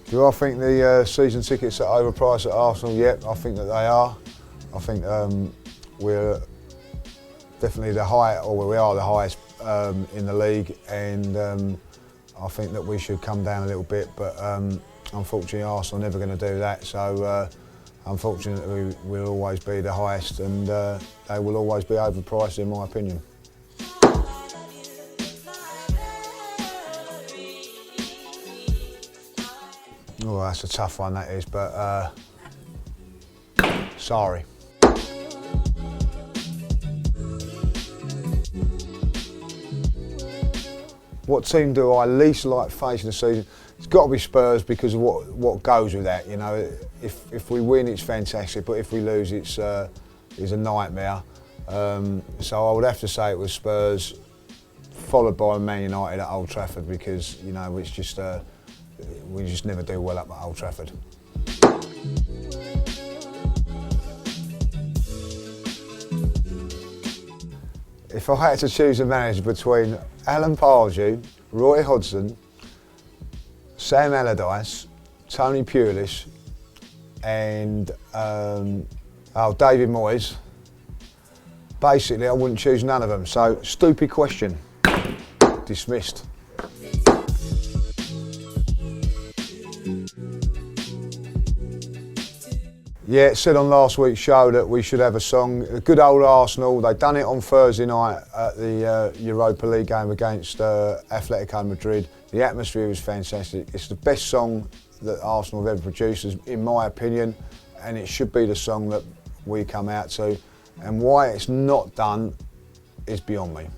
Do I think the season tickets are overpriced at Arsenal? Yep, I think that they are. I think we're definitely we are the highest in the league, and I think that we should come down a little bit, but unfortunately Arsenal are never going to do that, so unfortunately we'll always be the highest, and they will always be overpriced in my opinion. Oh, that's a tough one, that is, but sorry. What team do I least like facing this season? It's got to be Spurs because of what goes with that. You know, if we win, it's fantastic, but if we lose, it's a nightmare. So I would have to say it was Spurs, followed by Man United at Old Trafford, because you know it's just we just never do well up at Old Trafford. If I had to choose a manager between Alan Pardew, Roy Hodgson, Sam Allardyce, Tony Pulis and David Moyes, basically I wouldn't choose none of them. So, stupid question. Dismissed. Yeah, it said on last week's show that we should have a song. Good old Arsenal, they done it on Thursday night at the Europa League game against Atletico Madrid. The atmosphere was fantastic. It's the best song that Arsenal have ever produced, in my opinion, and it should be the song that we come out to. And why it's not done is beyond me.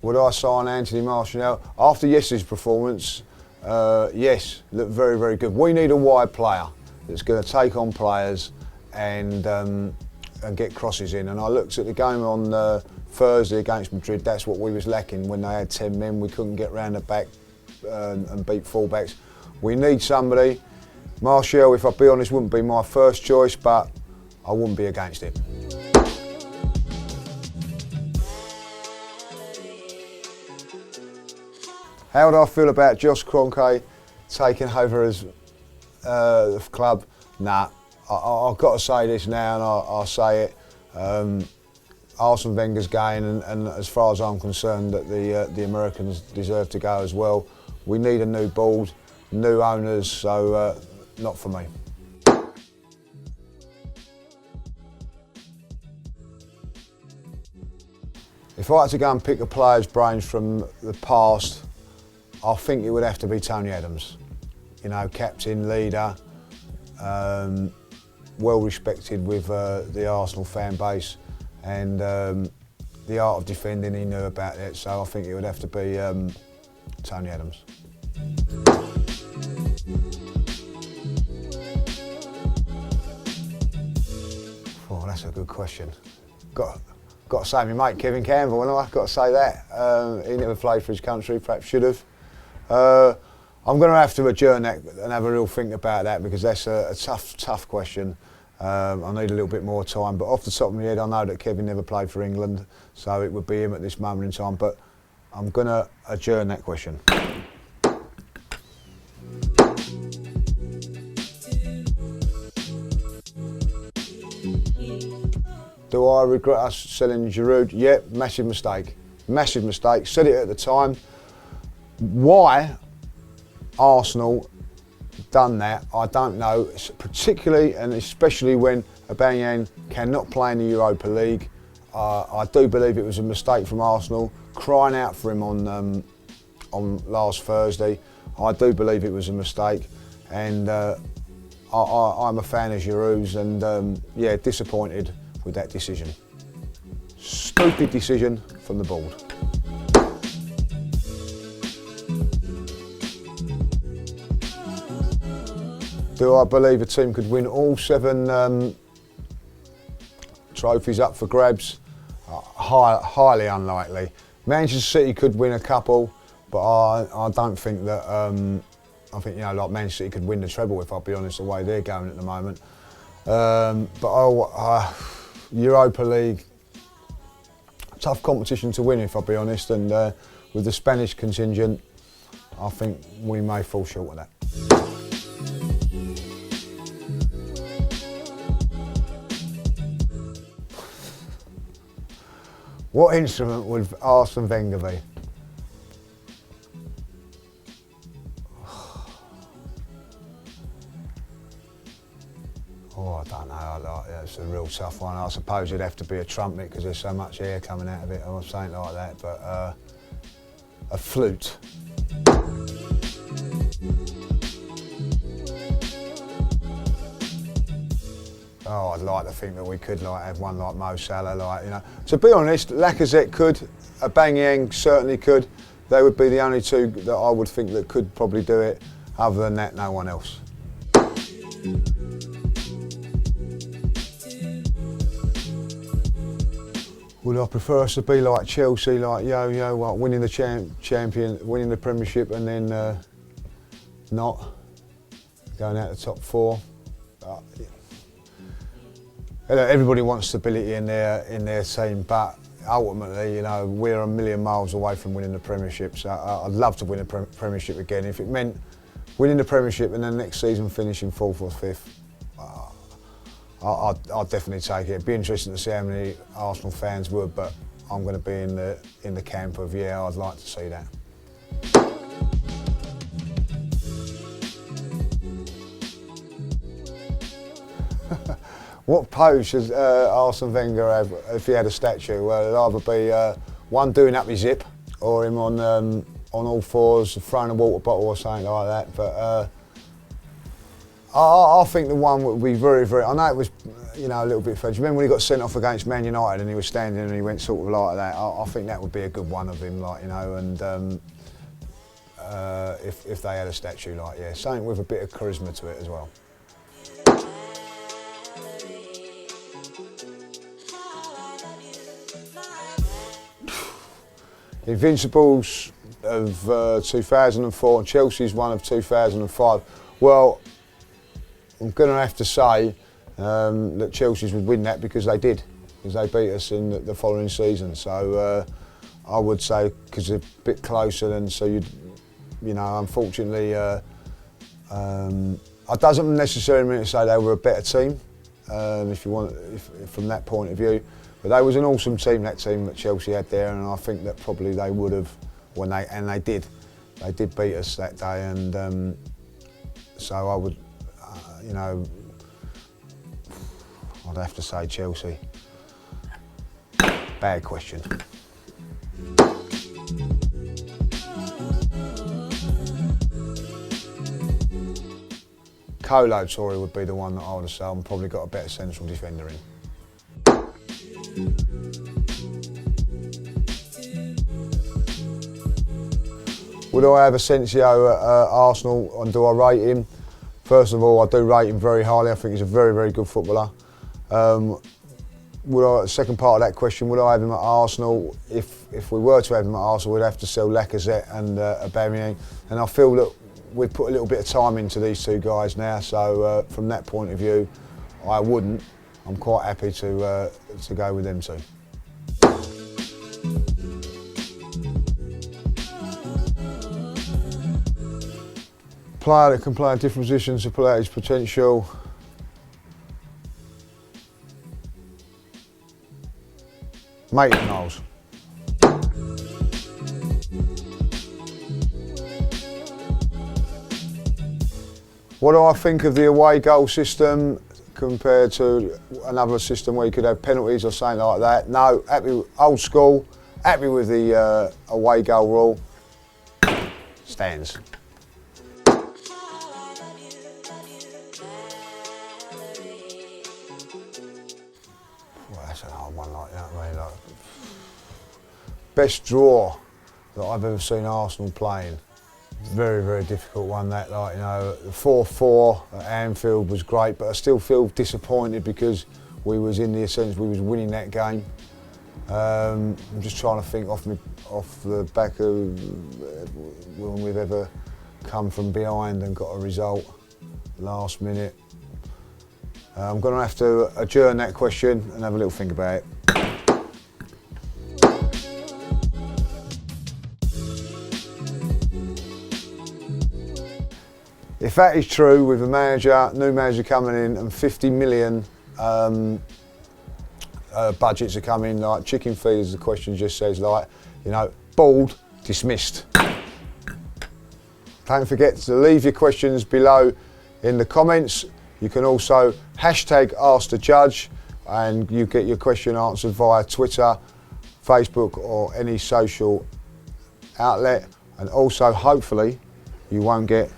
Would I sign Anthony Martial? After yesterday's performance, yes, looked very, very good. We need a wide player that's going to take on players and get crosses in. And I looked at the game on Thursday against Madrid. That's what we was lacking when they had 10 men. We couldn't get round the back and beat fullbacks. We need somebody. Martial, if I'll be honest, wouldn't be my first choice, but I wouldn't be against it. How would I feel about Josh Kroenke taking over as the club? Nah, I've got to say this now, and I'll say it. Arsene Wenger's going, and as far as I'm concerned, that the Americans deserve to go as well. We need a new board, new owners, so not for me. If I had to go and pick a player's brains from the past, I think it would have to be Tony Adams. You know, captain, leader, well respected with the Arsenal fan base, and the art of defending, he knew about it, so I think it would have to be Tony Adams. Oh, that's a good question. Got to say my mate Kevin Campbell, and I've got to say that. He never played for his country, perhaps should have. I'm going to have to adjourn that and have a real think about that, because that's a tough question. I need a little bit more time, but off the top of my head I know that Kevin never played for England, so it would be him at this moment in time, but I'm going to adjourn that question. Do I regret us selling Giroud? Yep, massive mistake. Massive mistake. Said it at the time. Why Arsenal done that, I don't know, particularly and especially when Aubameyang cannot play in the Europa League. I do believe it was a mistake from Arsenal, crying out for him on last Thursday. I do believe it was a mistake, and I'm a fan of Giroud's, and yeah, disappointed with that decision. Stupid decision from the board. Do I believe a team could win all 7 trophies up for grabs? Highly unlikely. Manchester City could win a couple, but I don't think that. I think, you know, like Manchester City could win the treble, if I'll be honest, the way they're going at the moment. But Europa League, tough competition to win, if I'll be honest, and with the Spanish contingent, I think we may fall short of that. What instrument would Arsene Wenger be? Oh, I don't know. That's a real tough one. I suppose it'd have to be a trumpet because there's so much air coming out of it, or something like that. But a flute. Oh, I'd like to think that we could have one like Mo Salah, To be honest, Lacazette could, Aubameyang certainly could. They would be the only two that I would think that could probably do it. Other than that, no one else. Would I prefer us to be like Chelsea, like yo-yo, like winning the champion, winning the Premiership, and then not going out the top four? Everybody wants stability in their team, but ultimately, we're a million miles away from winning the Premiership. So I'd love to win a Premiership again. If it meant winning the Premiership and then next season finishing 4th or 5th, I'd definitely take it. It'd be interesting to see how many Arsenal fans would, but I'm going to be in the camp of I'd like to see that. What pose should Arsene Wenger have if he had a statue? Well, it'd either be one doing up his hip, or him on all fours, throwing a water bottle or something like that. But I think the one would be very, very. I know it was, a little bit fudgy. Remember when he got sent off against Man United and he was standing and he went sort of like that? I think that would be a good one of him, and if they had a statue, something with a bit of charisma to it as well. Invincibles of 2004 and Chelsea's one of 2005. Well, I'm going to have to say that Chelsea's would win that because they did, because they beat us in the following season. So I would say because they're a bit closer, and so unfortunately, it doesn't necessarily mean to say they were a better team, if from that point of view. But they was an awesome team, that team that Chelsea had there, and I think that probably they would have, they did beat us that day, and so I would, I'd have to say Chelsea. Bad question. Colo Torre would be the one that I would have said. I've probably got a better central defender in. Would I have Asensio at Arsenal, and do I rate him? First of all, I do rate him very highly. I think he's a very, very good footballer. Second part of that question, would I have him at Arsenal? If we were to have him at Arsenal, we'd have to sell Lacazette and Aubameyang. And I feel that we've put a little bit of time into these two guys now, so from that point of view, I wouldn't. I'm quite happy to go with them two. Player that can play in different positions to play out his potential. Maitland-Niles. What do I think of the away goal system compared to another system where you could have penalties or something like that? No, happy, old school, happy with the away goal rule. Stands. Well, that's an hard one, like that, really. Best draw that I've ever seen Arsenal playing. Very, very difficult one, that, the 4-4 at Anfield was great, but I still feel disappointed because we was in the essence, we was winning that game. I'm just trying to think off the back of when we've ever come from behind and got a result last minute. I'm going to have to adjourn that question and have a little think about it. if that is true, with a manager, new manager coming in, and 50 million budgets are coming, like chicken feeders, the question just says, like, you know, bald, dismissed. Don't forget to leave your questions below in the comments. You can also hashtag Ask the Judge, and you get your question answered via Twitter, Facebook, or any social outlet. And also, hopefully, you won't get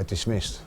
dismissed.